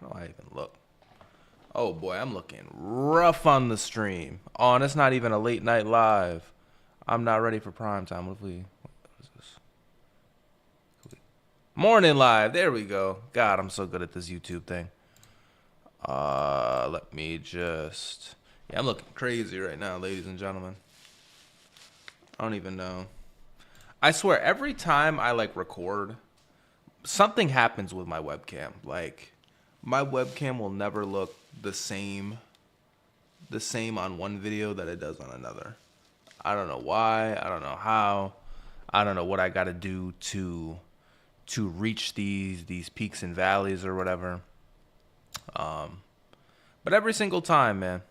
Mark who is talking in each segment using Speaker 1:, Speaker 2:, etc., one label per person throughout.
Speaker 1: How do I even look? Oh boy, I'm looking rough on the stream. Oh, and it's not even a late night live. I'm not ready for prime time. What is this? Morning live. There we go. God, I'm so good at this YouTube thing. Let me just... Yeah, I'm looking crazy right now, ladies and gentlemen. I don't even know. I swear, every time I, like, record, something happens with my webcam. Like, my webcam will never look the same on one video that it does on another. I don't know why. I don't know how. I don't know what I got to do to reach these peaks and valleys or whatever. But every single time, man.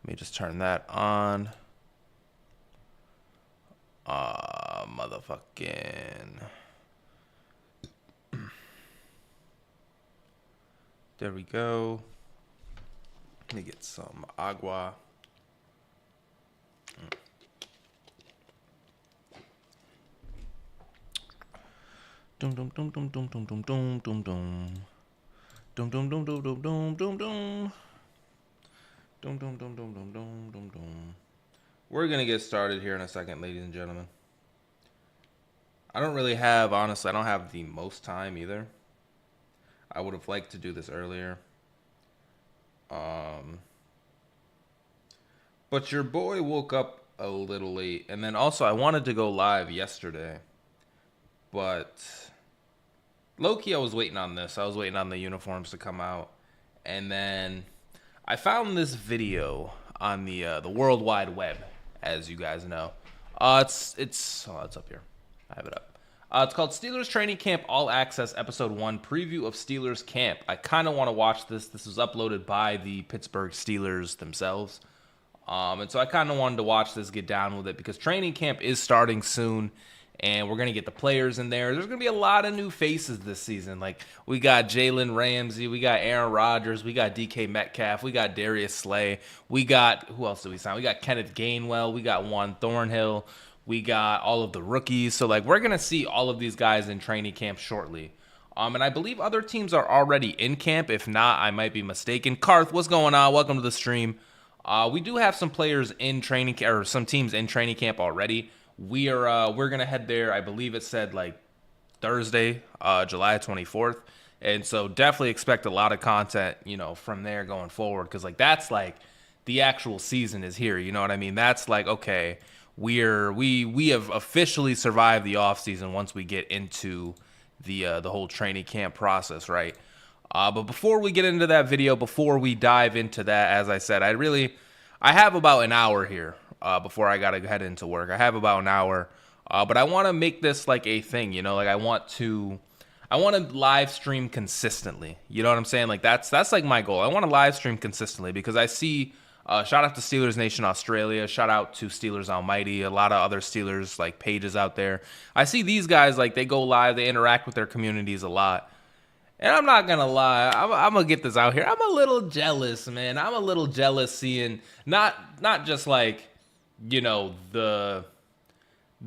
Speaker 1: Let me just turn that on. Motherfucking. There we go. Let me get some agua. Dum dum dum dum dum dum dum dum dum dum. Dum dum dum dum dum dum dum dum. Dum dum dum dum dum dum dum dum. We're gonna get started here in a second, ladies and gentlemen. I don't really have, honestly, I don't have the most time either. I would have liked to do this earlier. But your boy woke up a little late. And then also, I wanted to go live yesterday. But low-key, I was waiting on this. I was waiting on the uniforms to come out. And then I found this video on the World Wide Web, as you guys know. It's up here. I have it up. It's called Steelers Training Camp All Access Episode 1 Preview of Steelers Camp. I kind of want to watch this. This was uploaded by the Pittsburgh Steelers themselves. And so I kind of wanted to watch this, get down with it, because training camp is starting soon. And we're going to get the players in there. There's going to be a lot of new faces this season. Like, we got Jalen Ramsey. We got Aaron Rodgers. We got DK Metcalf. We got Darius Slay. We got, who else did we sign? We got Kenneth Gainwell. We got Juan Thornhill. We got all of the rookies. So, like, we're going to see all of these guys in training camp shortly. And I believe other teams are already in camp. If not, I might be mistaken. Karth, what's going on? Welcome to the stream. We do have some players in training camp, or some teams in training camp already. We're gonna head there. I believe it said like Thursday, July 24th, and so definitely expect a lot of content, you know, from there going forward, because like that's like the actual season is here. You know what I mean? That's like, okay, we have officially survived the off season once we get into the whole training camp process, right? But before we get into that video, before we dive into that, as I said, I have about an hour here. Before I gotta head into work. I have about an hour, but I want to make this like a thing, you know, like I want to live stream consistently. You know what I'm saying? Like that's like my goal. I want to live stream consistently because I see, shout out to Steelers Nation Australia, shout out to Steelers Almighty, a lot of other Steelers like pages out there. I see these guys, like they go live, they interact with their communities a lot. And I'm not going to lie, I'm going to get this out here. I'm a little jealous, man. I'm a little jealous seeing not just like, you know, the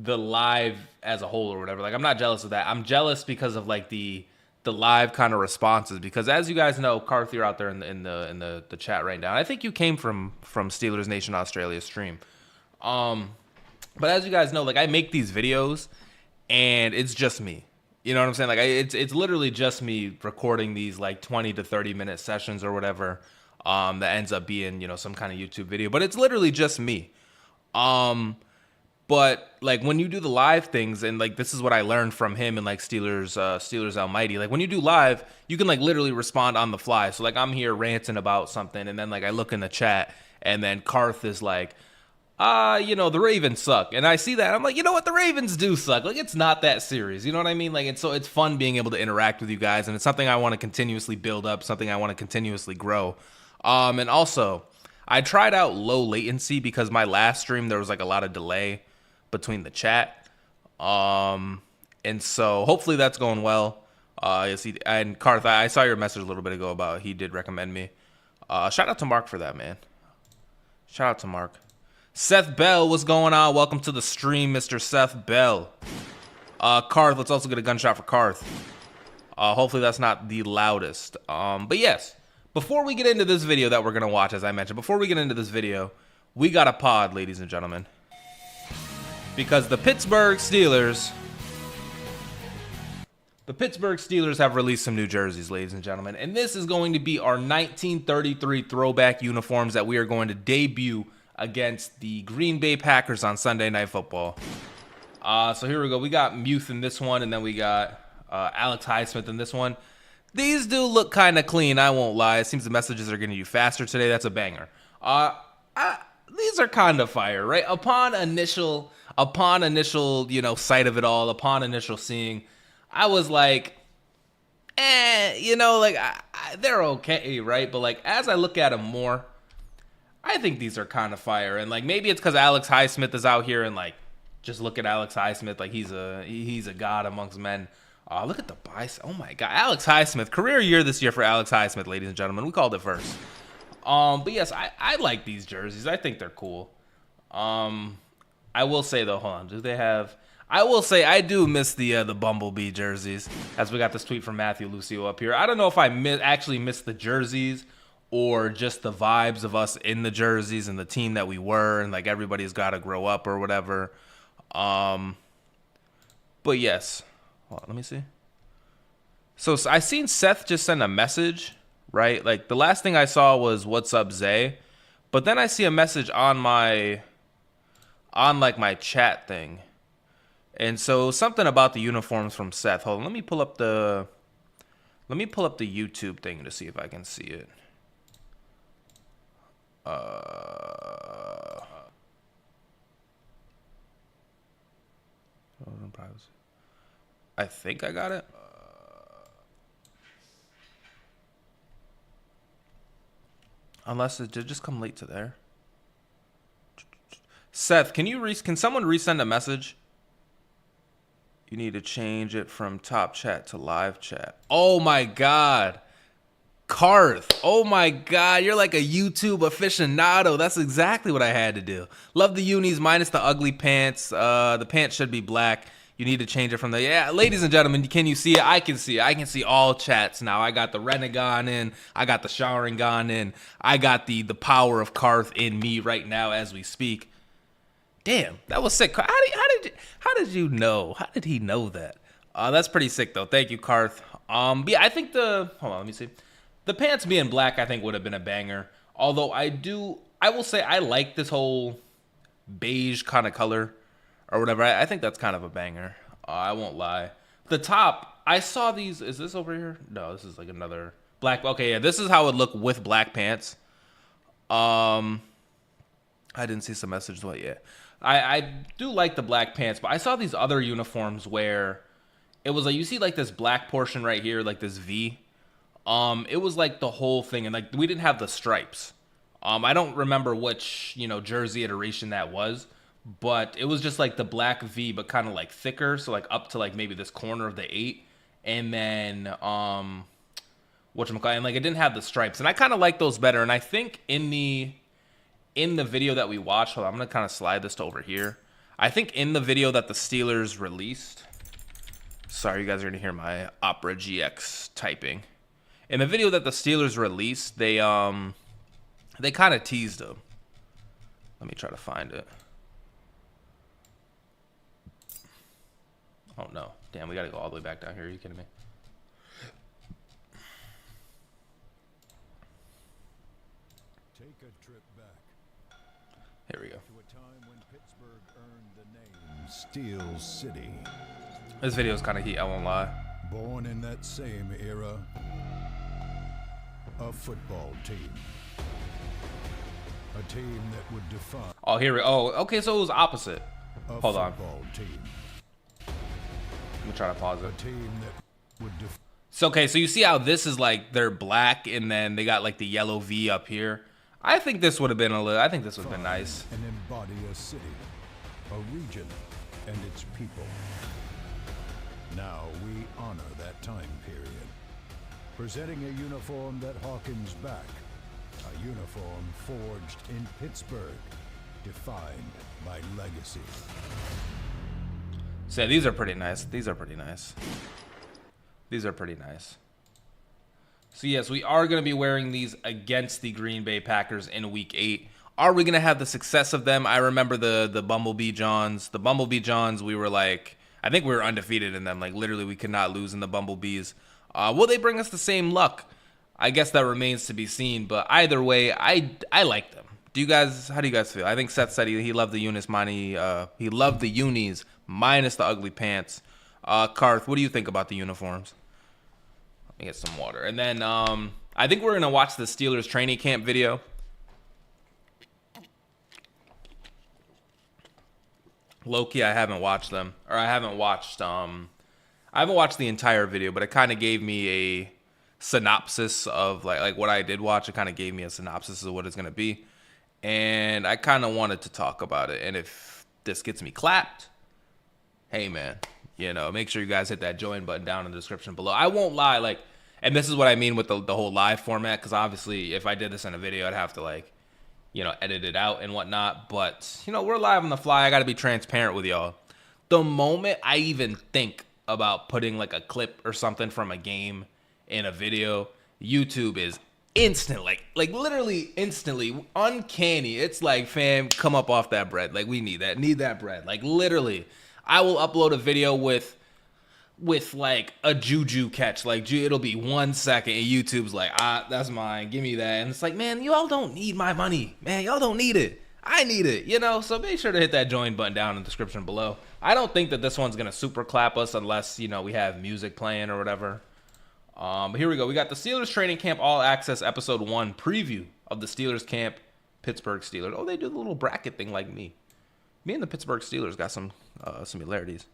Speaker 1: live as a whole or whatever. Like, I'm not jealous of that. I'm jealous because of like the live kind of responses, because as you guys know, Karth, you're out there in the chat right now. I think you came from Steelers Nation Australia stream. But as you guys know, like I make these videos and it's just me. You know what I'm saying? Like it's literally just me recording these like 20 to 30 minute sessions or whatever. That ends up being, you know, some kind of YouTube video, but it's literally just me. But like when you do the live things, and like this is what I learned from him and like Steelers Almighty, like when you do live, you can like literally respond on the fly. So like I'm here ranting about something, and then like I look in the chat, and then Karth is like, you know, the Ravens suck. And I see that, and I'm like, you know what, the Ravens do suck. Like it's not that serious. You know what I mean? Like it's fun being able to interact with you guys, and it's something I want to continuously build up, something I want to continuously grow. And also, I tried out low latency because my last stream, there was like a lot of delay between the chat. And so hopefully that's going well. Yes, and Karth, I saw your message a little bit ago about he did recommend me. Shout out to Mark for that, man. Shout out to Mark. Seth Bell, what's going on? Welcome to the stream, Mr. Seth Bell. Karth, let's also get a gunshot for Karth. Hopefully that's not the loudest. But yes, before we get into this video that we're going to watch, as I mentioned, before we get into this video, we got a pod, ladies and gentlemen. Because the Pittsburgh Steelers have released some new jerseys, ladies and gentlemen. And this is going to be our 1933 throwback uniforms that we are going to debut against the Green Bay Packers on Sunday Night Football. So here we go. We got Muth in this one, and then we got Alex Highsmith in this one. These do look kind of clean, I won't lie. It seems the messages are getting you faster today. That's a banger. These are kind of fire, right? Upon initial, you know, sight of it all, upon initial seeing, I was like, you know, like, they're okay, right? But, like, as I look at them more, I think these are kind of fire. And, like, maybe it's because Alex Highsmith is out here and, like, just look at Alex Highsmith like he's a god amongst men. Look at the bicep. Oh, my God. Alex Highsmith. Career year this year for Alex Highsmith, ladies and gentlemen. We called it first. But, yes, I like these jerseys. I think they're cool. I will say, though, hold on. Do they have... I will say I do miss the Bumblebee jerseys, as we got this tweet from Matthew Lucio up here. I don't know if I actually missed the jerseys or just the vibes of us in the jerseys and the team that we were, and like everybody's got to grow up or whatever. But yes, hold on, let me see. So I seen Seth just send a message, right? Like the last thing I saw was "What's up, Zay," but then I see a message on like my chat thing. And so something about the uniforms from Seth. Hold on, let me pull up the YouTube thing to see if I can see it. I think I got it. Unless it did just come late to there. Seth, can someone resend a message? You need to change it from top chat to live chat. Oh my God. Karth. Oh my God. You're like a YouTube aficionado. That's exactly what I had to do. Love the unis minus the ugly pants. The pants should be black. You need to change it from the... Yeah, ladies and gentlemen, can you see it? I can see it. I can see all chats now. I got the Renegon in. I got the Sharingan in. I got the power of Karth in me right now as we speak. Damn, that was sick. How did you know? How did he know that? That's pretty sick though. Thank you, Karth. But yeah, I think hold on, let me see. The pants being black, I think would have been a banger. Although I will say I like this whole beige kind of color or whatever. I think that's kind of a banger. I won't lie. The top, I saw these. Is this over here? No, this is like another black. Okay, yeah, this is how it looked with black pants. I didn't see some message what yet. I do like the black pants, but I saw these other uniforms where it was like, you see like this black portion right here, like this V. It was like the whole thing, and like we didn't have the stripes. I don't remember which, you know, jersey iteration that was, but it was just like the black V, but kind of like thicker, so like up to like maybe this corner of the 8, and then whatchamacallit, and like it didn't have the stripes, and I kind of like those better. And I think in the video that we watched, hold on, I'm going to kind of slide this to over here. I think in the video that the Steelers released, sorry, you guys are going to hear my Opera GX typing. In the video that the Steelers released, they kind of teased them. Let me try to find it. Oh, no. Damn, we got to go all the way back down here. Are you kidding me?
Speaker 2: Take a trip back.
Speaker 1: Here we go.
Speaker 2: To a time when Pittsburgh earned the name Steel City.
Speaker 1: This video is kind of heat, I won't lie.
Speaker 2: Born in that same era, a football team. A team that would define.
Speaker 1: Oh, here we go. Oh, okay, so it was opposite. Hold on.
Speaker 2: Team.
Speaker 1: Let me try to pause it.
Speaker 2: A team that would define.
Speaker 1: So, okay, so you see how this is like, they're black, and then they got like the yellow V up here. I think this would have been I think this would have been nice.
Speaker 2: And embody a city, a region, and its people. Now we honor that time period. Presenting a uniform that harkens back. A uniform forged in Pittsburgh, defined by legacy.
Speaker 1: So yeah, these are pretty nice. These are pretty nice. These are pretty nice. So, yes, we are going to be wearing these against the Green Bay Packers in Week 8. Are we going to have the success of them? I remember the Bumblebee Johns. The Bumblebee Johns, we were like, I think we were undefeated in them. Like, literally, we could not lose in the Bumblebees. Will they bring us the same luck? I guess that remains to be seen. But either way, I like them. How do you guys feel? I think Seth said he loved the Unis he loved the Unis minus the ugly pants. Karth, what do you think about the uniforms? Let me get some water. And then I think we're gonna watch the Steelers training camp video. Low-key, I haven't watched them. Or I haven't watched the entire video, but it kind of gave me a synopsis of like what I did watch. It kind of gave me a synopsis of what it's gonna be. And I kind of wanted to talk about it. And if this gets me clapped, hey, man, make sure you guys hit that join button down in the description below. I won't lie, and this is what I mean with the whole live format, because obviously if I did this in a video, I'd have to, edit it out and whatnot. But, we're live on the fly. I got to be transparent with y'all. The moment I even think about putting, a clip or something from a game in a video, YouTube is instant, literally instantly, uncanny. It's like, fam, come up off that bread. We need that bread. Literally, I will upload a video with a juju catch. It'll be 1 second, and YouTube's like, that's mine. Give me that. And it's like, man, y'all don't need my money. Man, y'all don't need it. I need it, So make sure to hit that join button down in the description below. I don't think that this one's going to super clap us unless, we have music playing or whatever. But here we go. We got the Steelers Training Camp All Access Episode 1 preview of the Steelers Camp Pittsburgh Steelers. Oh, they do the little bracket thing like me. Me and the Pittsburgh Steelers got some similarities.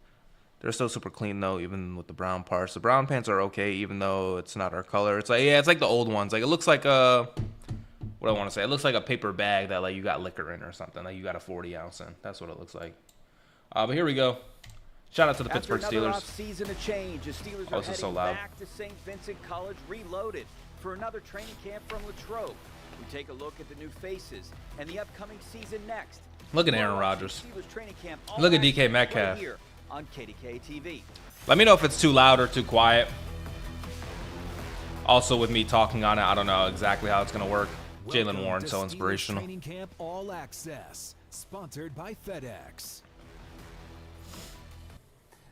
Speaker 1: They're still super clean, though, even with the brown parts. The brown pants are okay, even though it's not our color. It's like the old ones. It looks like what I want to say. It looks like a paper bag that, you got liquor in or something. You got a 40 ounce in. That's what it looks like. But here we go. Shout out to the Pittsburgh Steelers.
Speaker 3: Season of change, the Steelers are heading back to St. Vincent College Reloaded for another training camp from Latrobe. We take a look at the new faces and the upcoming season next.
Speaker 1: Look at Aaron Rodgers. Look at DK Metcalf.
Speaker 3: Right here on KDK TV.
Speaker 1: Let me know if it's too loud or too quiet. Also, with me talking on it, I don't know exactly how it's going to work. Jalen Warren, so inspirational.
Speaker 4: Training Camp All Access, sponsored by FedEx.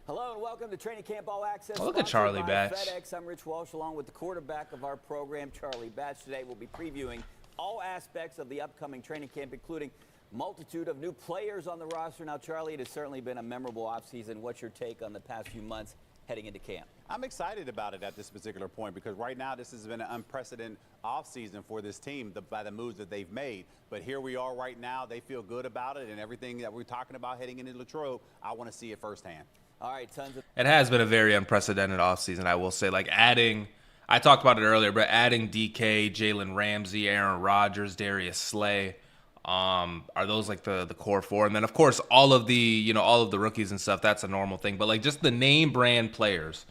Speaker 3: Hello and welcome to Training Camp All Access.
Speaker 1: Oh, look at Charlie Batch.
Speaker 3: FedEx. I'm Rich Walsh, along with the quarterback of our program, Charlie Batch. Today we'll be previewing all aspects of the upcoming training camp, including multitude of new players on the roster. Now, Charlie, it has certainly been a memorable offseason. What's your take on the past few months heading into camp?
Speaker 5: I'm excited about it at this particular point because right now this has been an unprecedented offseason for this team by the moves that they've made. But here we are right now. They feel good about it, and everything that we're talking about heading into Latrobe, I want to see it firsthand.
Speaker 3: All right,
Speaker 1: it has been a very unprecedented offseason, I will say. I talked about it earlier, but adding DK, Jalen Ramsey, Aaron Rodgers, Darius Slay, are those the core four? And then of course all of the rookies and stuff. That's a normal thing, but just the name brand players.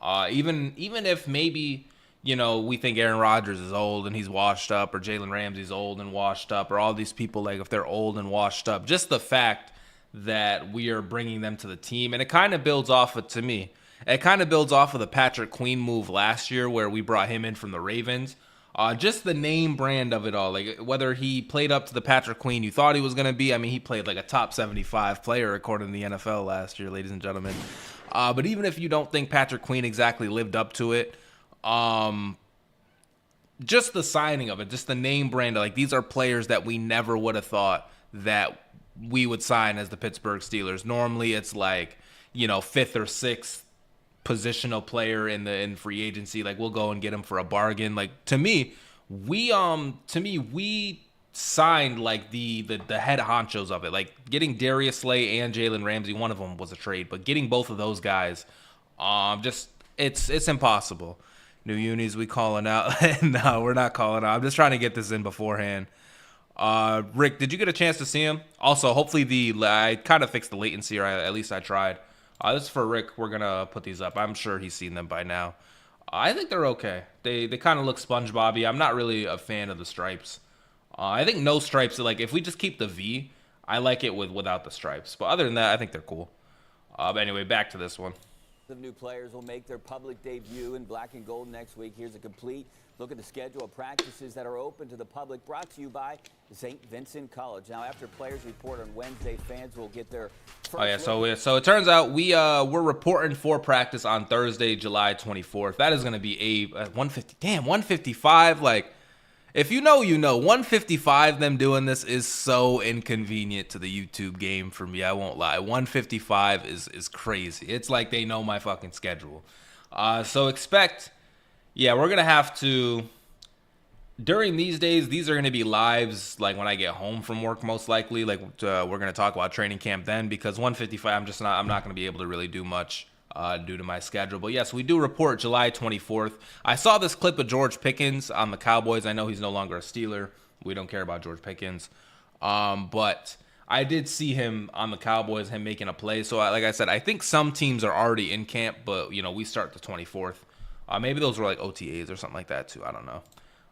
Speaker 1: Even if maybe we think Aaron Rodgers is old and he's washed up, or Jalen Ramsey's old and washed up, or all these people if they're old and washed up, just the fact that we are bringing them to the team. And it kind of builds off of, to me, it kind of builds off of the Patrick Queen move last year where we brought him in from the Ravens. Just the name brand of it all, whether he played up to the Patrick Queen you thought he was going to be. I mean, he played a top 75 player according to the NFL last year, ladies and gentlemen. But even if you don't think Patrick Queen exactly lived up to it, just the signing of it, just the name brand, these are players that we never would have thought that we would sign as the Pittsburgh Steelers. Normally it's fifth or sixth positional player in free agency. We'll go and get him for a bargain. To me, we signed the head honchos of it. Getting Darius Slay and Jalen Ramsey, one of them was a trade, but getting both of those guys, it's impossible. New Unis, we calling out? No, we're not calling out. I'm just trying to get this in beforehand. Rick, did you get a chance to see him? Also, hopefully I kind of fixed the latency, or at least I tried. This is for Rick. We're going to put these up. I'm sure he's seen them by now. I think they're okay. They kind of look SpongeBob-y. I'm not really a fan of the stripes. I think no stripes. If we just keep the V, I like it without the stripes. But other than that, I think they're cool. But anyway, back to this one.
Speaker 3: The new players will make their public debut in black and gold next week. Here's a complete look at the schedule of practices that are open to the public, brought to you by St. Vincent College. Now, after players report on Wednesday, fans will get their first
Speaker 1: so it turns out we're reporting for practice on Thursday, July 24th. That is going to be a 150. Damn, 155. Like, if you know, 155. Them doing this is so inconvenient to the YouTube game for me. I won't lie. 155 is crazy. It's like they know my fucking schedule. So expect. Yeah, we're going to have to, during these days, these are going to be lives, like, when I get home from work, most likely. Like, we're going to talk about training camp then, because 155, I'm not going to be able to really do much due to my schedule. But, yes, we do report July 24th. I saw this clip of George Pickens on the Cowboys. I know he's no longer a Steeler. We don't care about George Pickens. But I did see him on the Cowboys, him making a play. So, like I said, I think some teams are already in camp, but, we start the 24th. Maybe those were like OTAs or something like that too. I don't know.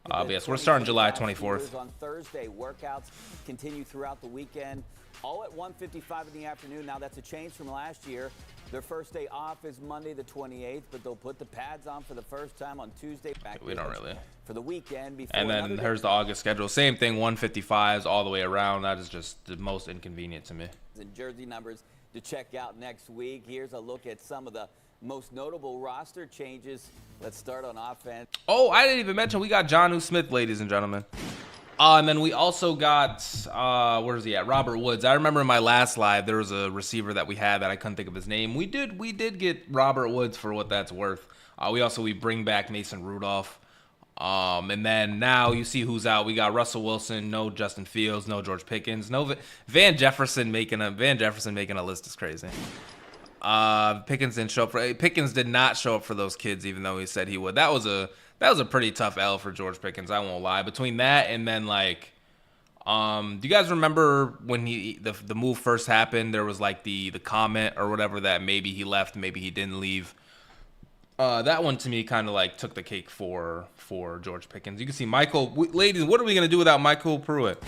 Speaker 1: But yes, we're starting July 24th.
Speaker 3: On Thursday, workouts continue throughout the weekend, all at 1:55 in the afternoon. Now that's a change from last year. Their first day off is Monday the 28th, but they'll put the pads on for the first time on Tuesday.
Speaker 1: We don't really.
Speaker 3: For the weekend. Before
Speaker 1: and then there's the August schedule. Same thing, 155s all the way around. That is just the most inconvenient to me.
Speaker 3: And jersey numbers to check out next week. Here's a look at some of the most notable roster changes. Let's start on offense.
Speaker 1: Oh, I didn't even mention we got Jonnu Smith, ladies and gentlemen. And then we also got, where's he at? Robert Woods. I remember in my last live, there was a receiver that we had that I couldn't think of his name. We did get Robert Woods for what that's worth. We bring back Mason Rudolph. And then now you see who's out. We got Russell Wilson, no Justin Fields, no George Pickens, no Van Jefferson making a list is crazy. Pickens did not show up for those kids, even though he said he would. That was a pretty tough L for George Pickens, I won't lie. Between that and then, like, do you guys remember when the move first happened? There was like the comment or whatever that maybe he left, maybe he didn't leave. That one to me kind of like took the cake for George Pickens. You can see ladies, what are we gonna do without Michael Pruitt?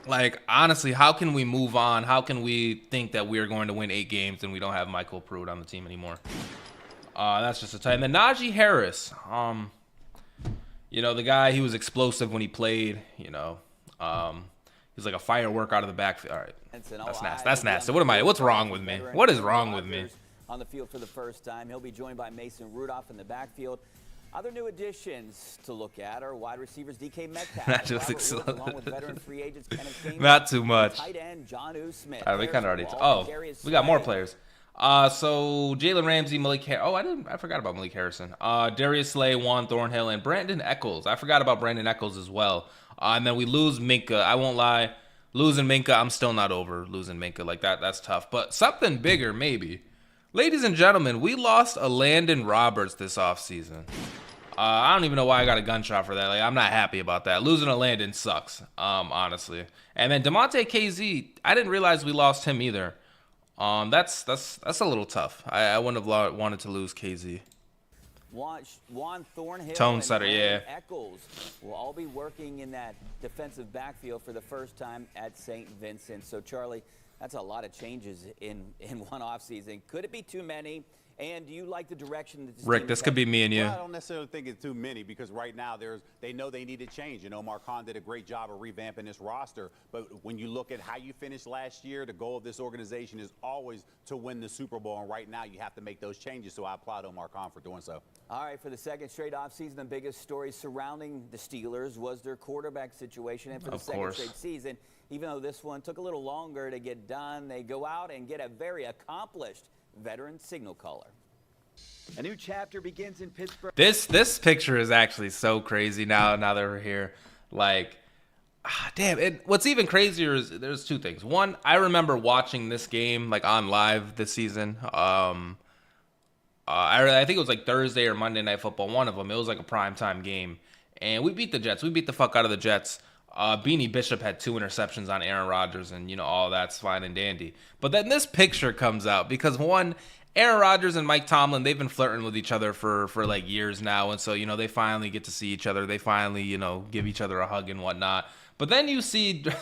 Speaker 1: Like, honestly, how can we move on? How can we think that we are going to win 8 games and we don't have Michael Pruitt on the team anymore? That's just a tight. And then Najee Harris, the guy, he was explosive when he played. He was like a firework out of the backfield. All right, that's nasty. That's nasty. What's wrong with me? What is wrong with me?
Speaker 3: On the field for the first time, he'll be joined by Mason Rudolph in the backfield. Other new additions to look at are wide receivers DK Metcalf, along with veteran free agents Kenneth Gainwell,
Speaker 1: not too much.
Speaker 3: Tight end Jonnu Smith.
Speaker 1: We kind of already. We got more players. So Jalen Ramsey, Malik Harrison. I forgot about Malik Harrison. Darius Slay, Juan Thornhill, and Brandon Echols. I forgot about Brandon Echols as well. And then we lose Minkah. I won't lie, losing Minkah, I'm still not over losing Minkah like that. That's tough. But something bigger, maybe. Ladies and gentlemen, we lost a Landon Roberts this offseason. I don't even know why I got a gunshot for that. Like, I'm not happy about that. Losing a Landon sucks, honestly. And then DeMonte KZ, I didn't realize we lost him either. That's a little tough. I wouldn't have wanted to lose KZ.
Speaker 3: Juan Thornhill
Speaker 1: Tone setter, yeah.
Speaker 3: Echols will all be working in that defensive backfield for the first time at St. Vincent. So, Charlie, that's a lot of changes in one offseason. Could it be too many? And do you like the direction that
Speaker 1: Rick, this could be me and you.
Speaker 5: Well, I don't necessarily think it's too many because right now they know they need to change. Omar Khan did a great job of revamping this roster. But when you look at how you finished last year, the goal of this organization is always to win the Super Bowl. And right now you have to make those changes. So I applaud Omar Khan for doing so.
Speaker 3: All right, for the second straight offseason, the biggest story surrounding the Steelers was their quarterback situation. And for the second straight season, even though this one took a little longer to get done, they go out and get a very accomplished veteran signal caller. A new chapter begins in Pittsburgh.
Speaker 1: This picture is actually so crazy now that we're here. Like, damn, what's even crazier is there's two things. One, I remember watching this game like on live this season. I think it was like Thursday or Monday Night Football, one of them. It was like a primetime game. And we beat the Jets. We beat the fuck out of the Jets. Beanie Bishop had 2 interceptions on Aaron Rodgers, and, all that's fine and dandy. But then this picture comes out because, one, Aaron Rodgers and Mike Tomlin, they've been flirting with each other for like years now. And so, they finally get to see each other. They finally, give each other a hug and whatnot. But then you see then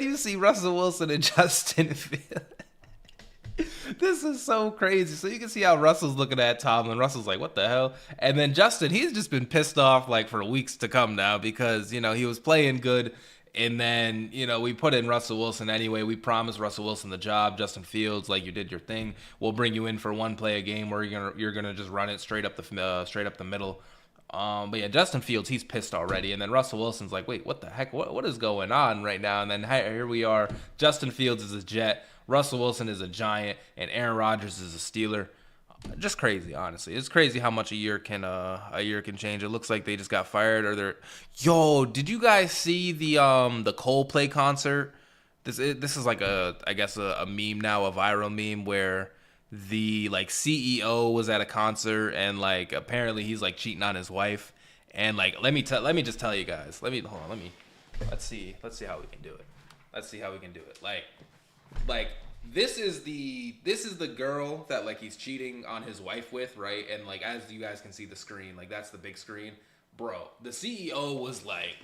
Speaker 1: you see Russell Wilson and Justin Fields. This is so crazy. So you can see how Russell's looking at Tomlin. Russell's like, what the hell? And then Justin, he's just been pissed off like for weeks to come now because, you know, he was playing good. And then, you know, we put in Russell Wilson anyway. We promised Russell Wilson the job. Justin Fields, like, you did your thing. We'll bring you in for one play a game where you're gonna just run it straight up the middle. But yeah, Justin Fields, he's pissed already. And then Russell Wilson's like, wait, what the heck? What is going on right now? And then here we are. Justin Fields is a Jet. Russell Wilson is a Giant. And Aaron Rodgers is a Steeler. Just crazy, honestly. It's crazy how much a year can change. It looks like they just got fired, or they're. Yo, did you guys see the Coldplay concert? This is like I guess a meme now, a viral meme where the like CEO was at a concert and like apparently he's like cheating on his wife, and like let me just tell you guys. Let's see how we can do it. Like. This is the girl that like he's cheating on his wife with, right? And like as you guys can see the screen, like that's the big screen. Bro, the CEO was like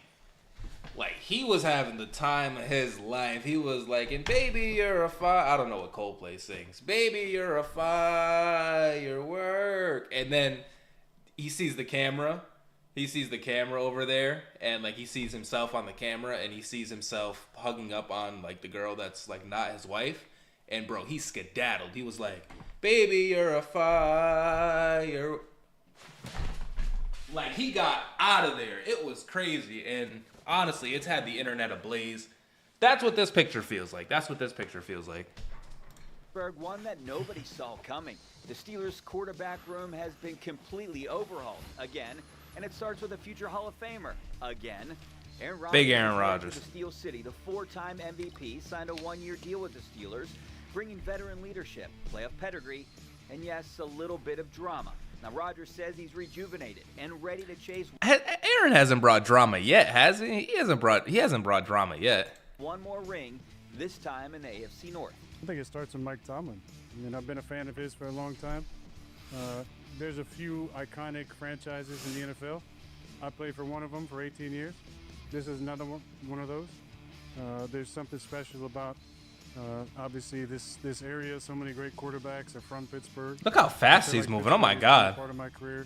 Speaker 1: he was having the time of his life. He was like, and baby, you're a I don't know what Coldplay sings. Baby, you're a firework. And then he sees the camera. He sees the camera over there, and like he sees himself on the camera, and he sees himself hugging up on like the girl that's like not his wife. And bro, he skedaddled. He was like, baby, you're a fire. Like he got out of there. It was crazy. And honestly, it's had the internet ablaze. That's what this picture feels like.
Speaker 3: One that nobody saw coming. The Steelers quarterback room has been completely overhauled again. And it starts with a future Hall of Famer again.
Speaker 1: Big Aaron Rodgers.
Speaker 3: The Steel City, the four-time MVP, signed a one-year deal with the Steelers, bringing veteran leadership, playoff pedigree, and yes, a little bit of drama. Now, Rodgers says he's rejuvenated and ready to chase.
Speaker 1: Aaron hasn't brought drama yet, has he? He hasn't brought drama yet.
Speaker 3: One more ring, this time in the AFC North.
Speaker 6: I think it starts with Mike Tomlin. I mean, I've been a fan of his for a long time. There's a few iconic franchises in the NFL. I played for one of them for 18 years. This is another one of those. There's something special about, obviously, this area. So many great quarterbacks are from Pittsburgh.
Speaker 1: Look how fast he's moving. Oh, my God.
Speaker 6: Part of my career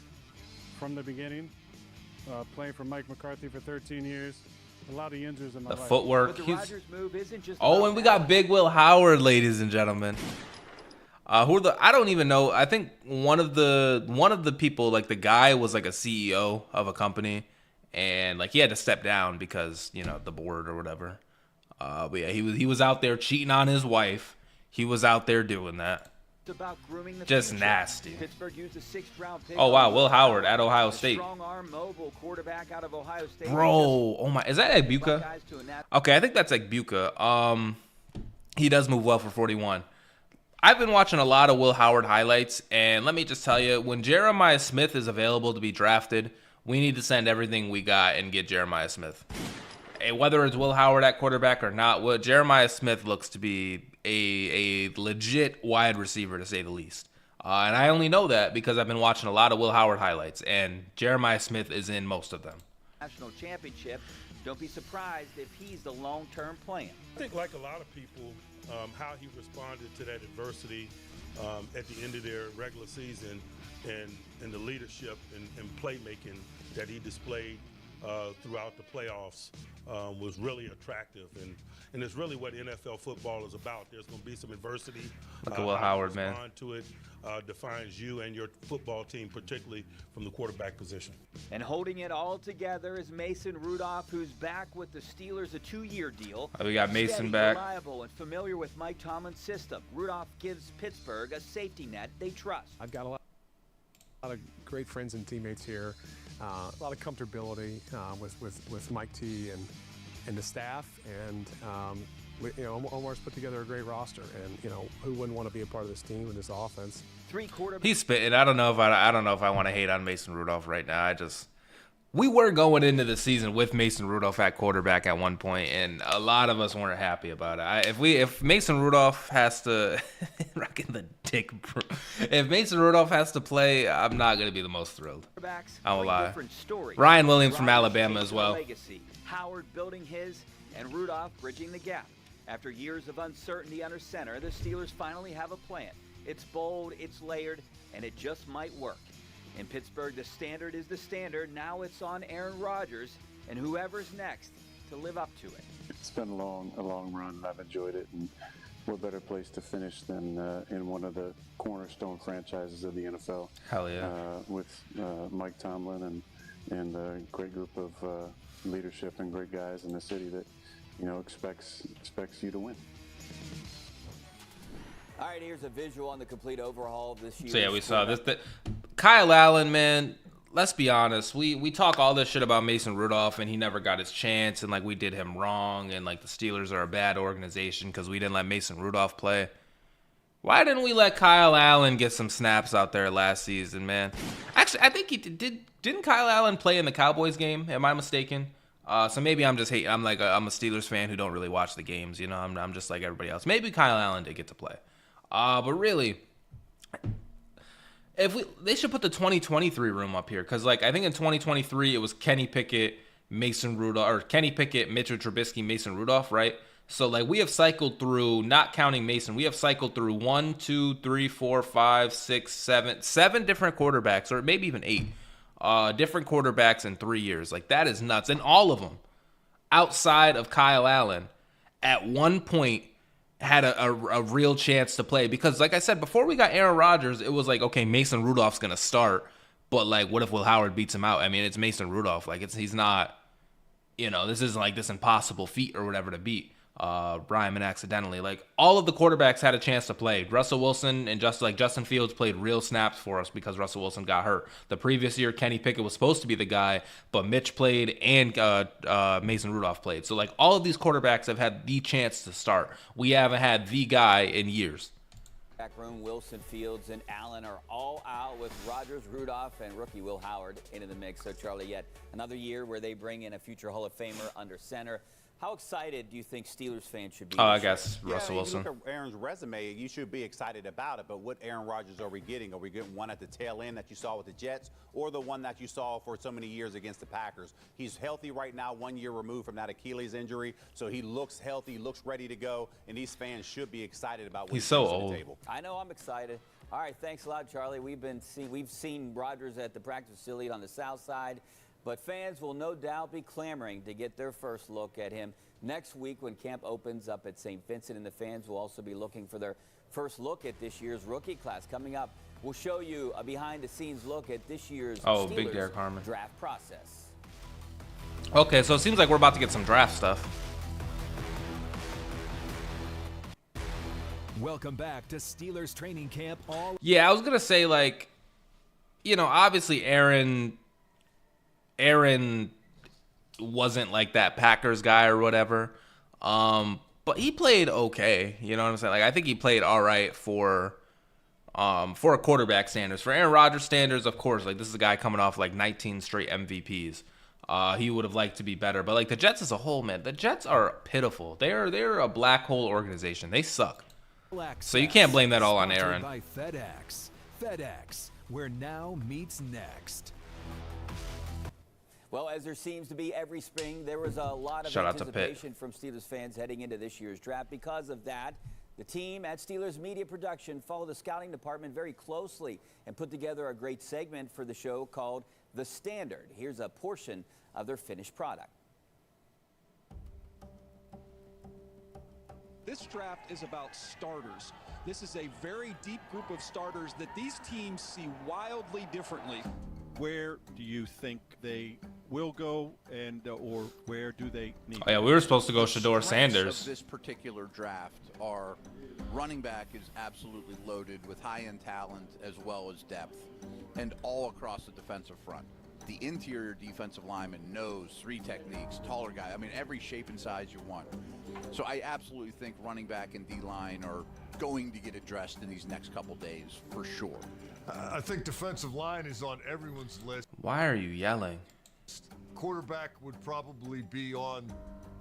Speaker 6: from the beginning, playing for Mike McCarthy for 13 years. A lot of injuries in my life.
Speaker 1: The footwork.
Speaker 3: But the Rodgers move isn't just
Speaker 1: and we got Big Will Howard, ladies and gentlemen. I don't even know. I think one of the people, like the guy was like a CEO of a company, and like he had to step down because, you know, the board or whatever. But yeah, he was out there cheating on his wife. He was out there doing that.
Speaker 3: About grooming the
Speaker 1: just
Speaker 3: future.
Speaker 1: Nasty.
Speaker 3: Pittsburgh used a 6th-round pick.
Speaker 1: Oh wow, Will Howard at Ohio State.
Speaker 3: Strong-arm, mobile quarterback out of Ohio State.
Speaker 1: Bro, oh my, is that Egbuka? Okay, I think that's Egbuka. He does move well for 41. I've been watching a lot of Will Howard highlights, and let me just tell you, when Jeremiah Smith is available to be drafted, we need to send everything we got and get Jeremiah Smith. And whether it's Will Howard at quarterback or not, Jeremiah Smith looks to be a legit wide receiver, to say the least. And I only know that because I've been watching a lot of Will Howard highlights, and Jeremiah Smith is in most of them.
Speaker 3: National championship. Don't be surprised if he's the long-term plan.
Speaker 7: I think, like a lot of people, how he responded to that adversity at the end of their regular season and the leadership and playmaking that he displayed throughout the playoffs was really attractive. And it's really what NFL football is about. There's going to be some adversity.
Speaker 1: Look at Will Howard, man.
Speaker 7: To it defines you and your football team, particularly from the quarterback position.
Speaker 3: And holding it all together is Mason Rudolph, who's back with the Steelers, a 2-year deal.
Speaker 1: We got Mason
Speaker 3: Steady,
Speaker 1: back.
Speaker 3: Reliable and familiar with Mike Tomlin's system. Rudolph gives Pittsburgh a safety net they trust.
Speaker 8: I've got a lot of great friends and teammates here. A lot of comfortability with Mike T and the staff, and Omar's put together a great roster, and who wouldn't want to be a part of this team and this offense?
Speaker 1: He's spitting. I don't know if I want to hate on Mason Rudolph right now. We were going into the season with Mason Rudolph at quarterback at one point, and a lot of us weren't happy about it. If Mason Rudolph has to rocking the dick, bro. If Mason Rudolph has to play, I'm not gonna be the most thrilled. I won't lie. Ryan Williams from Alabama as well.
Speaker 3: Legacy. Howard building his, and Rudolph bridging the gap. After years of uncertainty under center, the Steelers finally have a plan. It's bold, it's layered, and it just might work. In Pittsburgh, the standard is the standard. Now it's on Aaron Rodgers and whoever's next to live up to it.
Speaker 9: It's been a long run, and I've enjoyed it. And what better place to finish than in one of the cornerstone franchises of the NFL?
Speaker 1: Hell yeah.
Speaker 9: With Mike Tomlin and a great group of leadership and great guys in the city that, you know, expects you to win.
Speaker 3: All right, here's a visual on the complete overhaul of this year.
Speaker 1: So yeah, we saw this. Kyle Allen, man, let's be honest. We talk all this shit about Mason Rudolph, and he never got his chance, and like we did him wrong, and like the Steelers are a bad organization because we didn't let Mason Rudolph play. Why didn't we let Kyle Allen get some snaps out there last season, man? Actually, I think he did. Didn't Kyle Allen play in the Cowboys game? Am I mistaken? So maybe I'm just hating. I'm a Steelers fan who don't really watch the games. You know, I'm just like everybody else. Maybe Kyle Allen did get to play. But really, they should put the 2023 room up here, because like I think in 2023 it was Kenny Pickett, Mason Rudolph, or Kenny Pickett, Mitchell Trubisky, Mason Rudolph, right? So like we have cycled through, not counting Mason, we have cycled through 1, 2, 3, 4, 5, 6, 7 different quarterbacks, or maybe even 8 different quarterbacks in 3 years. Like that is nuts, and all of them outside of Kyle Allen at one point had a real chance to play, because like I said, before we got Aaron Rodgers, it was like, okay, Mason Rudolph's gonna start, but like what if Will Howard beats him out? I mean, it's Mason Rudolph, like he's not, you know, this isn't like this impossible feat or whatever to beat Ryman accidentally. Like all of the quarterbacks had a chance to play. Russell Wilson and Justin Fields played real snaps for us because Russell Wilson got hurt. The previous year, Kenny Pickett was supposed to be the guy, but Mitch played and Mason Rudolph played. So like all of these quarterbacks have had the chance to start. We haven't had the guy in years.
Speaker 3: Back room, Wilson, Fields, and Allen are all out, with Rodgers, Rudolph, and rookie Will Howard into the mix. So Charlie, yet another year where they bring in a future Hall of Famer under center. How excited do you think Steelers fans should be?
Speaker 1: I guess Russell Wilson.
Speaker 5: You look at Aaron's resume, you should be excited about it, but what Aaron Rodgers are we getting? Are we getting one at the tail end that you saw with the Jets, or the one that you saw for so many years against the Packers? He's healthy right now, 1 year removed from that Achilles injury, so he looks healthy, looks ready to go, and these fans should be excited about what
Speaker 1: he's
Speaker 5: he
Speaker 1: so
Speaker 5: brings to
Speaker 1: old.
Speaker 5: the table.
Speaker 3: I know I'm excited. All right, thanks a lot, Charlie. We've seen Rodgers at the practice facility on the south side, but fans will no doubt be clamoring to get their first look at him next week when camp opens up at St. Vincent, and the fans will also be looking for their first look at this year's rookie class. Coming up, we'll show you a behind-the-scenes look at this year's Steelers
Speaker 1: big Derek Harmon
Speaker 3: draft process.
Speaker 1: Okay, so it seems like we're about to get some draft stuff.
Speaker 4: Welcome back to Steelers training camp.
Speaker 1: Yeah, I was gonna say, like, you know, obviously Aaron wasn't like that Packers guy or whatever, but he played okay. You know what I'm saying? Like I think he played all right for a quarterback standards. For Aaron Rodgers standards, of course, like this is a guy coming off like 19 straight MVPs. He would have liked to be better, but like the Jets as a whole, man, the Jets are pitiful. They're a black hole organization. They suck. So you can't blame that all on Aaron.
Speaker 4: By FedEx, where now meets next.
Speaker 3: Well, as there seems to be every spring, there was a lot of anticipation from Steelers fans heading into this year's draft. Because of that, the team at Steelers Media Production followed the scouting department very closely and put together a great segment for the show called The Standard. Here's a portion of their finished product.
Speaker 10: This draft is about starters. This is a very deep group of starters that these teams see wildly differently. Where do you think they will go, and or where do they need?
Speaker 1: Oh yeah, we were supposed to go Shador Sanders.
Speaker 11: Of this particular draft, our running back is absolutely loaded with high-end talent as well as depth, and all across the defensive front. The interior defensive lineman knows 3 techniques, taller guy. I mean, every shape and size you want. So I absolutely think running back and D-line are going to get addressed in these next couple days for sure.
Speaker 12: I think defensive line is on everyone's list.
Speaker 1: Why are you yelling?
Speaker 12: Quarterback would probably be on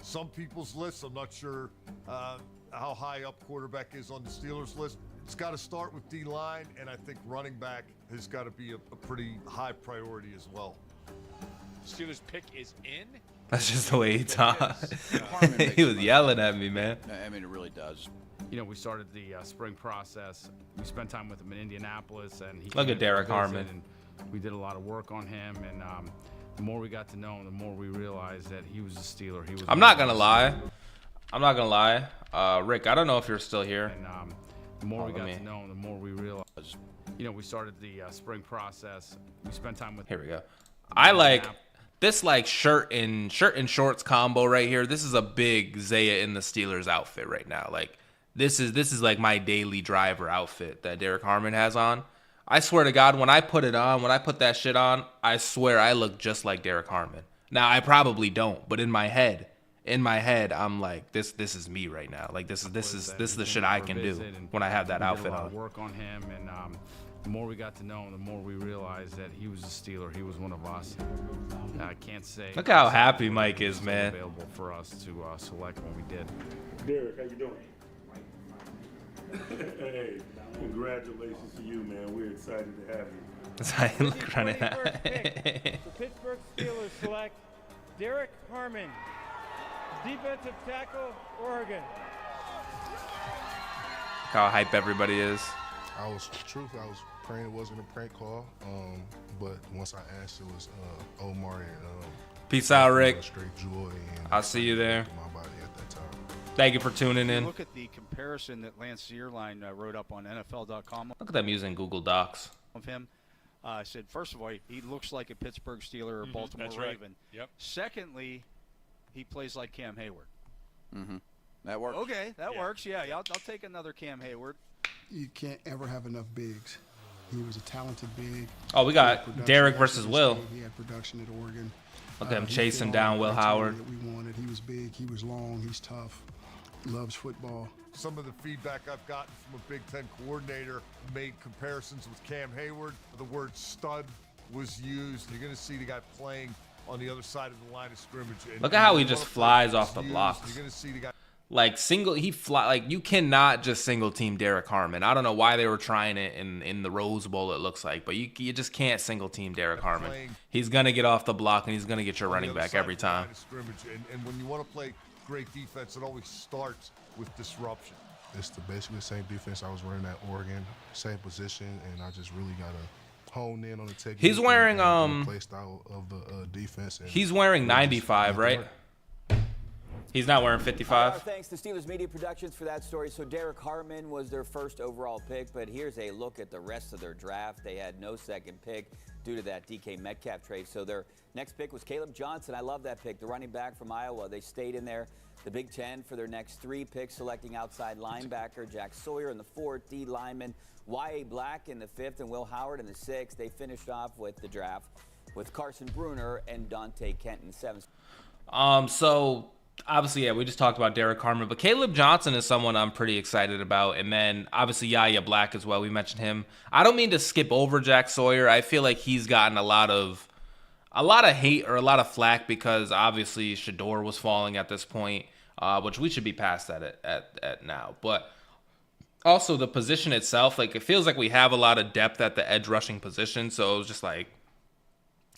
Speaker 12: some people's lists. I'm not sure how high up quarterback is on the Steelers list. It's got to start with D-line, and I think running back has got to be a pretty high priority as well.
Speaker 13: Steelers pick is in.
Speaker 1: That's just the way he talked. He was yelling at me, man.
Speaker 11: I mean, it really does.
Speaker 14: you know, we started the spring process. We spent time with him in Indianapolis, and he
Speaker 1: Look
Speaker 14: came
Speaker 1: at Derek
Speaker 14: to visit,
Speaker 1: Harmon.
Speaker 14: and we did a lot of work on him, and the more we got to know him, the more we realized that he was a Steeler. He was.
Speaker 1: I'm not gonna lie. Rick, I don't know if you're still here.
Speaker 14: And the more we got to know him, the more we realized. You know, we started the spring process. We spent time with.
Speaker 1: Here we go. I like this like shirt and shorts combo right here. This is a big Zaya and the Steelers outfit right now. Like this is like my daily driver outfit that Derek Harmon has on. I swear to God, when I put it on, when I put that shit on, I swear I look just like Derek Harmon. Now I probably don't, but in my head, I'm like, this is me right now. Like this is the shit I can do when I have that outfit
Speaker 14: We did a lot
Speaker 1: on.
Speaker 14: of work on him, and the more we got to know him, the more we realized that he was a Steeler. He was one of us. I can't say.
Speaker 1: Look how happy Mike is, man.
Speaker 14: Available for us to select when we did.
Speaker 7: Derek, how you doing? Hey, congratulations to you, man. We're excited to have you.
Speaker 1: Sorry, look running out.
Speaker 15: The Pittsburgh Steelers select Derek Harmon, defensive tackle, Oregon.
Speaker 1: How hype everybody is.
Speaker 16: I was praying it wasn't a prank call, but once I asked, it was Omar and
Speaker 1: Peace out, Rick.
Speaker 16: Straight joy. And
Speaker 1: I'll see you there.
Speaker 16: My body at that time.
Speaker 1: Thank you for tuning in.
Speaker 17: Look at the comparison that Lance Zierlein wrote up on NFL.com.
Speaker 1: Look at them using Google Docs.
Speaker 17: Of him. Said, first of all, he looks like a Pittsburgh Steeler or Baltimore
Speaker 13: That's right.
Speaker 17: Raven.
Speaker 13: Yep.
Speaker 17: Secondly, he plays like Cam Hayward.
Speaker 11: Mm-hmm. That works.
Speaker 17: Okay, that works. Yeah, I'll take another Cam Hayward.
Speaker 18: You can't ever have enough bigs. He was a talented big.
Speaker 1: Oh, we got Derek versus Will.
Speaker 18: He had production at Oregon.
Speaker 1: Look at him
Speaker 18: He
Speaker 1: chasing
Speaker 18: fit
Speaker 1: down
Speaker 18: all
Speaker 1: Will
Speaker 18: the criteria
Speaker 1: Howard.
Speaker 18: that we wanted. He was big. He was long. He's tough. Loves football.
Speaker 12: Some of the feedback I've gotten from a Big Ten coordinator made comparisons with Cam Hayward. The word stud was used. You're going to see the guy playing on the other side of the line of scrimmage. And
Speaker 1: Look at how he
Speaker 12: one
Speaker 1: just
Speaker 12: of the
Speaker 1: flies
Speaker 12: words
Speaker 1: off the
Speaker 12: used,
Speaker 1: blocks.
Speaker 12: You're going to see the guy.
Speaker 1: Like you cannot just single team Derek Harmon. I don't know why they were trying it in the Rose Bowl, it looks like, but you just can't single team Derek Harmon. He's gonna get off the block and he's gonna get your running back every time.
Speaker 12: And when you want to play great defense, it always starts with disruption.
Speaker 16: It's basically the same defense I was running at Oregon, same position, and I just really gotta hone in on the technique.
Speaker 1: He's wearing
Speaker 16: and the play style of the defense. And
Speaker 1: he's wearing 95, right? He's not wearing 55.
Speaker 3: Our thanks to Steelers Media Productions for that story. So Derek Harmon was their first overall pick, but here's a look at the rest of their draft. They had no second pick due to that DK Metcalf trade. So their next pick was Caleb Johnson. I love that pick, the running back from Iowa. They stayed in there. The Big Ten for their next three picks, selecting outside linebacker Jack Sawyer in the 4th, D lineman Y.A. Black in the 5th, and Will Howard in the 6th. They finished off with the draft with Carson Bruner and Dante Kent in the 7th.
Speaker 1: So obviously, yeah, we just talked about Derek Harmon, but Caleb Johnson is someone I'm pretty excited about. And then obviously Yaya Black as well. We mentioned him. I don't mean to skip over Jack Sawyer. I feel like he's gotten a lot of hate or a lot of flack because obviously Shador was falling at this point, which we should be past that at now. But also the position itself, like it feels like we have a lot of depth at the edge rushing position. So it was just like,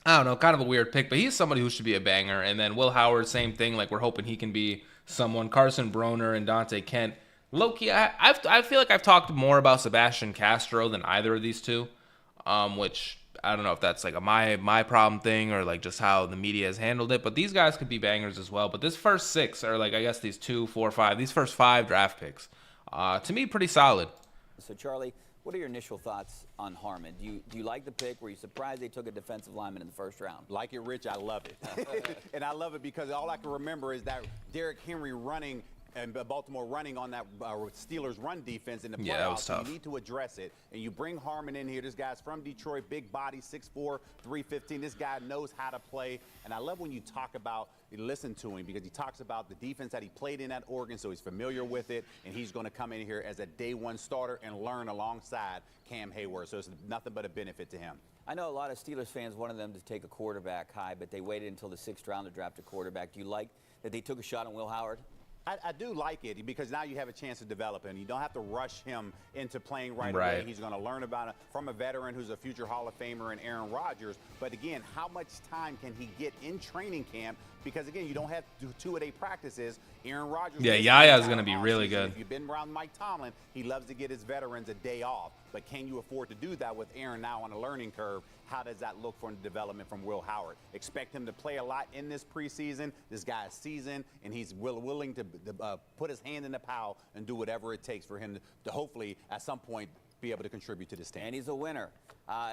Speaker 1: I don't know, kind of a weird pick, but he's somebody who should be a banger. And then Will Howard, same thing. Like we're hoping he can be someone. Carson Broner and Dante Kent. Low-key, I feel like I've talked more about Sebastian Castro than either of these two, which I don't know if that's like a my problem thing or like just how the media has handled it. But these guys could be bangers as well. But this first 6, or like I guess these 2, 4, 5, these first 5 draft picks, to me, pretty solid.
Speaker 3: So Charlie, what are your initial thoughts on Harmon? Do you like the pick? Were you surprised they took a defensive lineman in the first round?
Speaker 5: Like it, Rich, I love it. And I love it because all I can remember is that Derrick Henry running and Baltimore running on that Steelers run defense in the playoffs.
Speaker 1: Yeah, that was tough.
Speaker 5: So you need to address it. And you bring Harmon in here. This guy's from Detroit, big body, 6'4", 315. This guy knows how to play. And I love when you talk about, you listen to him because he talks about the defense that he played in at Oregon, so he's familiar with it. And he's going to come in here as a day one starter and learn alongside Cam Hayward. So it's nothing but a benefit to him.
Speaker 3: I know a lot of Steelers fans wanted them to take a quarterback high, but they waited until the 6th round to draft a quarterback. Do you like that they took a shot on Will Howard?
Speaker 5: I do like it because now you have a chance to develop him. You don't have to rush him into playing right
Speaker 1: Right.
Speaker 5: away. He's going to learn about it from a veteran who's a future Hall of Famer in Aaron Rodgers. But again, how much time can he get in training camp? Because again, you don't have to do 2-a-day practices. Aaron Rodgers.
Speaker 1: Yeah,
Speaker 5: is
Speaker 1: Yaya's
Speaker 5: the
Speaker 1: gonna be
Speaker 5: entire
Speaker 1: really
Speaker 5: offseason.
Speaker 1: good.
Speaker 5: If you've been around Mike Tomlin, he loves to get his veterans a day off. But can you afford to do that with Aaron now on a learning curve? How does that look for development from Will Howard? Expect him to play a lot in this preseason. This guy is seasoned, and he's willing to put his hand in the plow and do whatever it takes for him to hopefully at some point be able to contribute to this team.
Speaker 3: And he's a winner.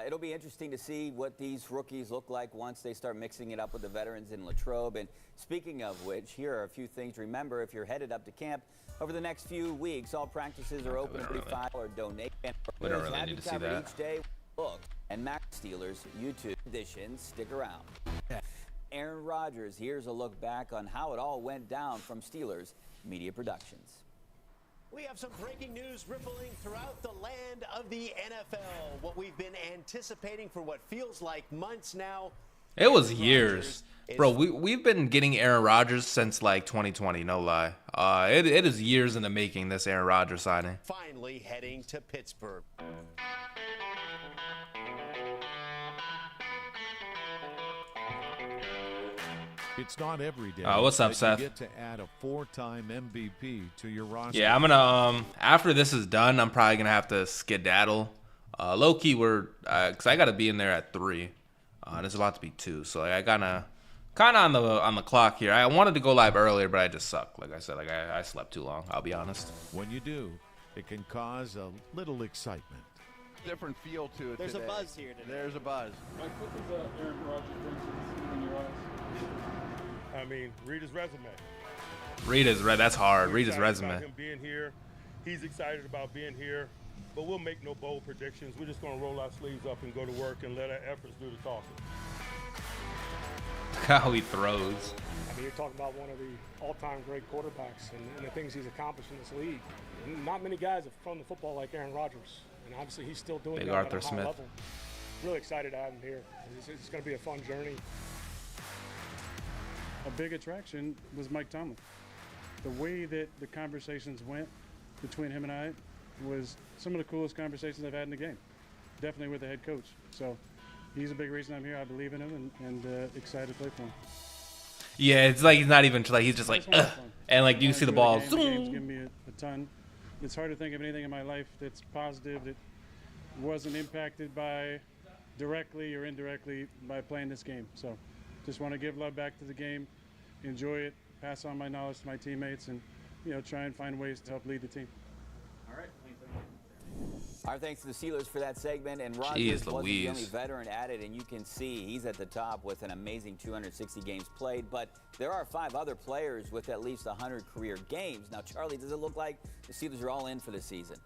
Speaker 3: It'll be interesting to see what these rookies look like once they start mixing it up with the veterans in Latrobe. And speaking of which, here are a few things to remember if you're headed up to camp over the next few weeks. All practices are open to file or donate.
Speaker 1: We don't really need to see that.
Speaker 3: Each day, look, and Mac Steelers YouTube editions. Stick around. Aaron Rodgers, here's a look back on how it all went down from Steelers Media Productions.
Speaker 19: We have some breaking news rippling throughout the land of the NFL. What we've been anticipating for what feels like months now.
Speaker 1: It was years. Bro, we've been getting Aaron Rodgers since like 2020, no lie. It is years in the making, this Aaron Rodgers signing.
Speaker 19: Finally heading to Pittsburgh.
Speaker 2: It's not every day.
Speaker 1: What's up,
Speaker 2: that
Speaker 1: Seth?
Speaker 2: You get to add a 4-time MVP to your roster.
Speaker 1: Yeah, I'm gonna after this is done, I'm probably gonna have to skedaddle. Low key, cause I gotta be in there at 3. And it's about to be 2, so like, I kind of on the clock here. I wanted to go live earlier, but I just suck. Like I said, like I slept too long. I'll be honest.
Speaker 2: When you do, it can cause a little excitement.
Speaker 11: Different feel to it.
Speaker 19: There's
Speaker 11: today.
Speaker 19: a buzz here today.
Speaker 11: There's a buzz.
Speaker 6: Mike, what does Aaron Rodgers bring to the team in your eyes?
Speaker 7: I mean, read his resume.
Speaker 1: That's hard.
Speaker 7: We're
Speaker 1: Read his
Speaker 7: excited
Speaker 1: resume.
Speaker 7: About him being here. He's excited about being here. But we'll make no bold predictions. We're just going to roll our sleeves up and go to work and let our efforts do the talking.
Speaker 1: Look how he throws.
Speaker 8: I mean, you're talking about one of the all-time great quarterbacks and the things he's accomplished in this league. Not many guys have thrown the football like Aaron Rodgers, and obviously he's still doing
Speaker 1: Big
Speaker 8: that
Speaker 1: Arthur
Speaker 8: at a high
Speaker 1: Smith.
Speaker 8: level. Really excited to have him here. It's going to be a fun journey.
Speaker 6: A big attraction was Mike Tomlin. The way that the conversations went between him and I was some of the coolest conversations I've had in the game. Definitely with the head coach. So he's a big reason I'm here. I believe in him and excited to play for him.
Speaker 1: Yeah, it's like he's not even like he's just like,
Speaker 6: That's fun.
Speaker 1: and like you see the ball.
Speaker 6: The game's given me a ton. It's hard to think of anything in my life that's positive that wasn't impacted by directly or indirectly by playing this game. So just want to give love back to the game, enjoy it, pass on my knowledge to my teammates, and try and find ways to help lead the team.
Speaker 3: All right. Our thanks to the Steelers for that segment. And Rodgers wasn't the only veteran added, and you can see he's at the top with an amazing 260 games played. But there are 5 other players with at least 100 career games. Now, Charlie, does it look like the Steelers are all in for the season?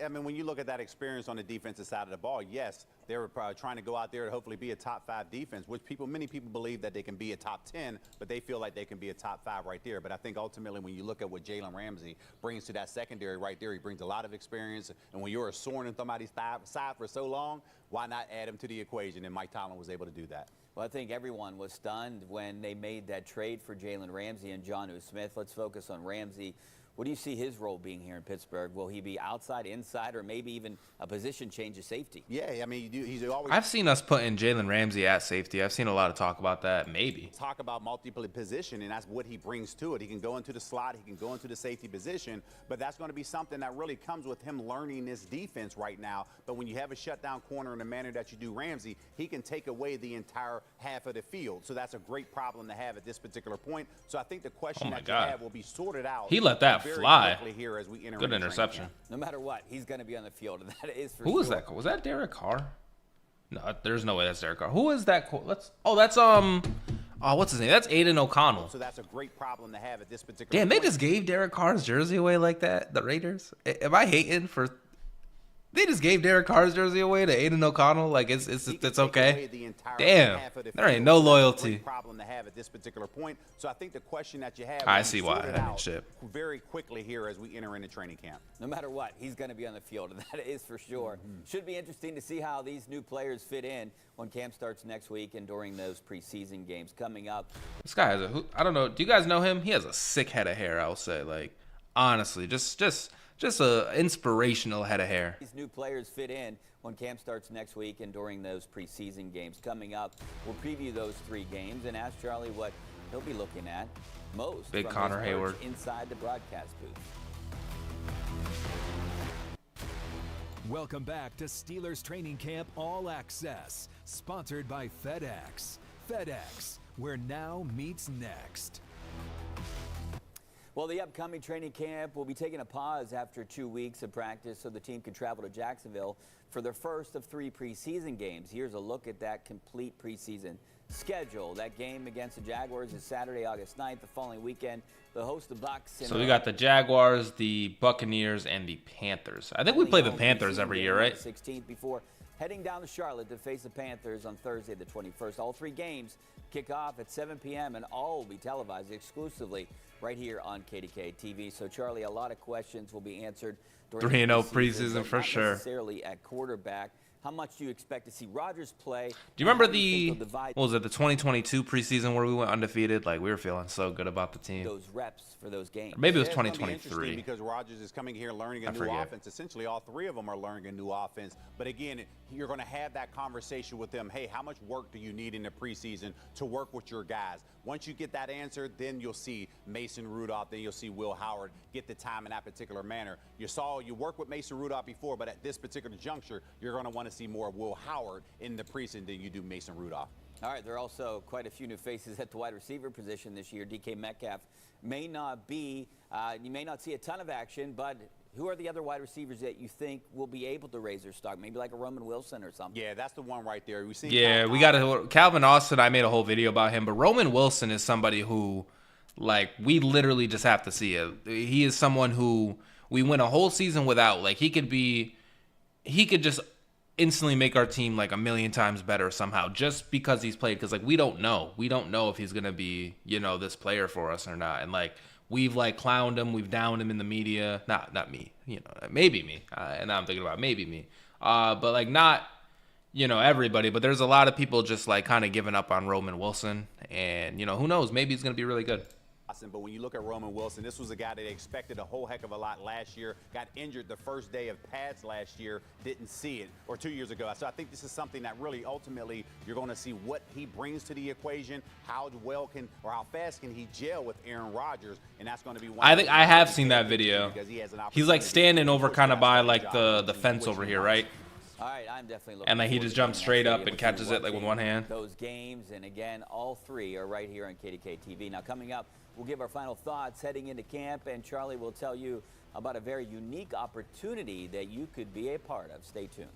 Speaker 5: I mean, when you look at that experience on the defensive side of the ball, yes, they were trying to go out there to hopefully be a top 5 defense, which many people believe that they can be a top 10, but they feel like they can be a top 5 right there. But I think ultimately when you look at what Jalen Ramsey brings to that secondary right there, he brings a lot of experience. And when you're a soaring in somebody's side for so long, why not add him to the equation? And Mike Tomlin was able to do that.
Speaker 3: Well, I think everyone was stunned when they made that trade for Jalen Ramsey and Jonnu Smith. Let's focus on Ramsey. What do you see his role being here in Pittsburgh? Will he be outside, inside, or maybe even a position change of safety?
Speaker 5: Yeah, I mean, he's always...
Speaker 1: I've seen us put in Jalen Ramsey at safety. I've seen a lot of talk about that, maybe.
Speaker 5: Talk about multiple position, and that's what he brings to it. He can go into the slot, he can go into the safety position, but that's going to be something that really comes with him learning this defense right now. But when you have a shutdown corner in the manner that you do Ramsey, he can take away the entire half of the field. So that's a great problem to have at this particular point. So I think the question that you have will be sorted out.
Speaker 1: He let that fly.
Speaker 5: Here as we enter
Speaker 1: Good interception.
Speaker 3: No matter what, he's going to be on the field. That is for
Speaker 1: Who was that? Was that Derek Carr? No, there's no way that's Derek Carr. Who is that? That's what's his name? That's Aiden O'Connell.
Speaker 5: So that's a great problem to have at this particular
Speaker 1: Damn,
Speaker 5: point.
Speaker 1: they just gave Derek Carr's jersey away like that, the Raiders. Am I hating for They just gave Derek Carr's jersey away to Aiden O'Connell. Like it's okay. Damn, there ain't no loyalty.
Speaker 5: Problem to have at this particular point. So I think the question that you have.
Speaker 1: I see why. I mean, shit.
Speaker 5: Very quickly here as we enter into training camp.
Speaker 3: No matter what, he's going to be on the field. That is for sure. Should be interesting to see how these new players fit in when camp starts next week and during those preseason games coming up.
Speaker 1: This guy has I don't know. Do you guys know him? He has a sick head of hair. I'll say, like, honestly, just a inspirational head of hair.
Speaker 3: These new players fit in when camp starts next week and during those preseason games coming up. We'll preview those 3 games and ask Charlie what he'll be looking at most.
Speaker 1: Big
Speaker 3: from
Speaker 1: Connor
Speaker 3: his
Speaker 1: Hayward
Speaker 3: inside the broadcast booth.
Speaker 4: Welcome back to Steelers Training Camp All Access, sponsored by FedEx. FedEx, where now meets next.
Speaker 3: Well, the upcoming training camp will be taking a pause after 2 weeks of practice so the team can travel to Jacksonville for their first of 3 preseason games. Here's a look at that complete preseason schedule. That game against the Jaguars is Saturday, August 9th. The following weekend, the host the Bucs.
Speaker 1: So we got the Jaguars, the Buccaneers, and the Panthers. I think we play the Panthers every year, right?
Speaker 3: 16th before heading down to Charlotte to face the Panthers on Thursday, the 21st. All 3 games kick off at 7 p.m. and all will be televised exclusively right here on KDK TV. So, Charlie, a lot of questions will be answered during
Speaker 1: 3-0 preseason for sure.
Speaker 3: Necessarily at quarterback. How much do you expect to see Rodgers play?
Speaker 1: Do you remember what was it, the 2022 preseason where we went undefeated? Like, we were feeling so good about the team.
Speaker 3: Those reps for those games.
Speaker 1: Or maybe it was
Speaker 5: It's
Speaker 1: 2023.
Speaker 5: because Rodgers is coming here learning a new offense. Essentially, all 3 of them are learning a new offense. But again, you're going to have that conversation with them. Hey, how much work do you need in the preseason to work with your guys? Once you get that answer, then you'll see Mason Rudolph, then you'll see Will Howard get the time in that particular manner. You worked with Mason Rudolph before, but at this particular juncture, you're going to want to see more of Will Howard in the preseason than you do Mason Rudolph.
Speaker 3: All right, there are also quite a few new faces at the wide receiver position this year. DK Metcalf may not be, you may not see a ton of action, but who are the other wide receivers that you think will be able to raise their stock? Maybe like a Roman Wilson or something.
Speaker 5: Yeah, that's the one right there. We see.
Speaker 1: Yeah, we got Calvin Austin. I made a whole video about him, but Roman Wilson is somebody who, like, we literally just have to see it. He is someone who we went a whole season without. Like, he could just instantly make our team like a million times better somehow just because he's played. Because, like, we don't know if he's gonna be, you know, this player for us or not. And, like, we've like clowned him, we've downed him in the media. Not me, you know, maybe me. And I'm thinking about maybe me. But like not, you know, everybody. But there's a lot of people just like kind of giving up on Roman Wilson. And, you know, who knows? Maybe he's gonna be really good.
Speaker 5: But when you look at Roman Wilson, this was a guy that they expected a whole heck of a lot last year. Got injured the first day of pads last year, didn't see it, or 2 years ago. So I think this is something that really ultimately you're going to see what he brings to the equation, how fast can he gel with Aaron Rodgers, and that's going to be one.
Speaker 1: I think I have seen that video. He's like standing over kind of by like the fence over here, right?
Speaker 3: All right, I'm definitely looking
Speaker 1: and like he just jumps straight up and catches it like with one hand.
Speaker 3: Those games, and again, all 3 are right here on KDK TV. Now coming up, we'll give our final thoughts heading into camp, and Charlie will tell you about a very unique opportunity that you could be a part of. Stay tuned.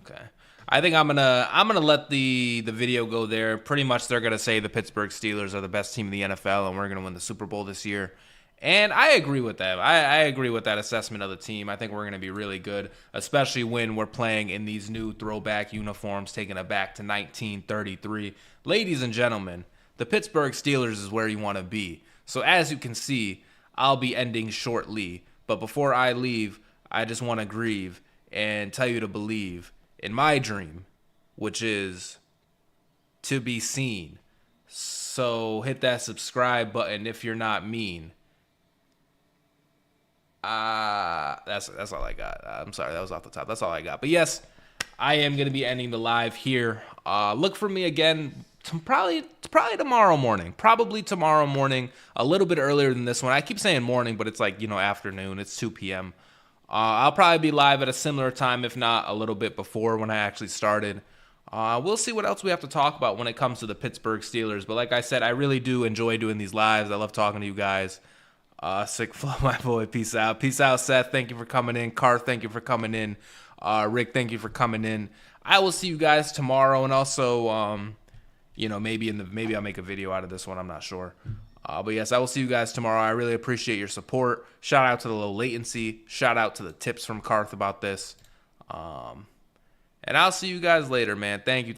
Speaker 1: Okay. I think I'm gonna let the video go there. Pretty much they're gonna say the Pittsburgh Steelers are the best team in the NFL and we're gonna win the Super Bowl this year. And I agree with that. I agree with that assessment of the team. I think we're going to be really good, especially when we're playing in these new throwback uniforms, taking it back to 1933. Ladies and gentlemen, the Pittsburgh Steelers is where you want to be. So as you can see, I'll be ending shortly. But before I leave, I just want to grieve and tell you to believe in my dream, which is to be seen. So hit that subscribe button if you're not mean. That's all I got. I'm sorry, that was off the top. That's all I got. But yes, I am going to be ending the live here. Look for me again probably tomorrow morning. Probably tomorrow morning, a little bit earlier than this one. I keep saying morning, but it's like, you know, afternoon. It's 2 p.m. I'll probably be live at a similar time, if not a little bit before when I actually started. We'll see what else we have to talk about when it comes to the Pittsburgh Steelers. But like I said, I really do enjoy doing these lives. I love talking to you guys. Sick flow, my boy. Peace out. Peace out, Seth. Thank you for coming in. Car, thank you for coming in. Rick, thank you for coming in. I will see you guys tomorrow, and also, you know, maybe I'll make a video out of this one. I'm not sure. But yes, I will see you guys tomorrow. I really appreciate your support. Shout out to the low latency. Shout out to the tips from Karth about this. And I'll see you guys later, man. Thank you.